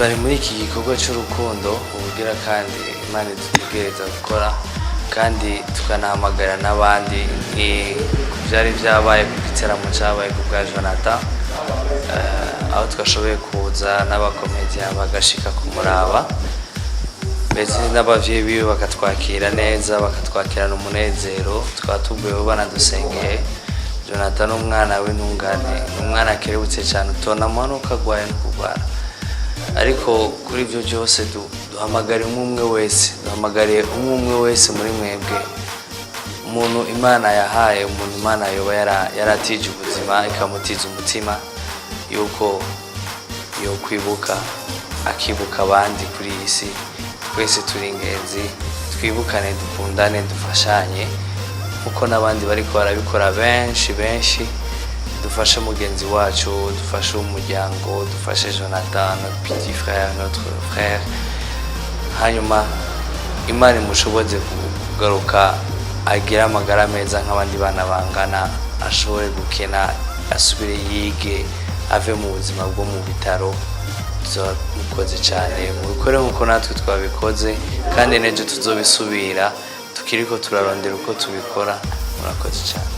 bari muri iki gikorwa cy'urukundo ubugira kandi Imana idutegereza gukora kandi tukanahamagara n'abandi byari byabaye ku giteramo cyabaye ku bwa Jonathan aho twashoboye kuza n'abakomediya bagashika kumuraba ndetse n'abavyeyi biwe bakatwakira neza bakatwakirana umunezero twatuguyeho banadusengeye. Jonathan n'umwana w'intungane umwana akerebutse cyane utonamwa no kagwaye no kugwara ariko kuri ibyo byose duhamagara umwe wese muri mwebwe umuntu Imana yahaye umuntu Imana yoba yaratije ubuzima ikamutiza umutima yuko yo kwibuka akibuka abandi kuri iyi si. Twese turi ingenzi twibukane dukundane dufashanye uko n'abandi bariko barabikora benshi dufashe mugenzi wacu dufashe umuryango dufashe Jonathan notre petit frère notre frère hanyuma Imana imushoboze kugaruka agira amagara meza nk'abandi bana bangana ashobore gukena asubire yige ave mu buzima bwo mu bitaro. Mukoze cyane mubikore nkuko natwe twabikoze kandi nejo tuzobisubira tukiriko turarondera uko tubikora. Murakoze cyane.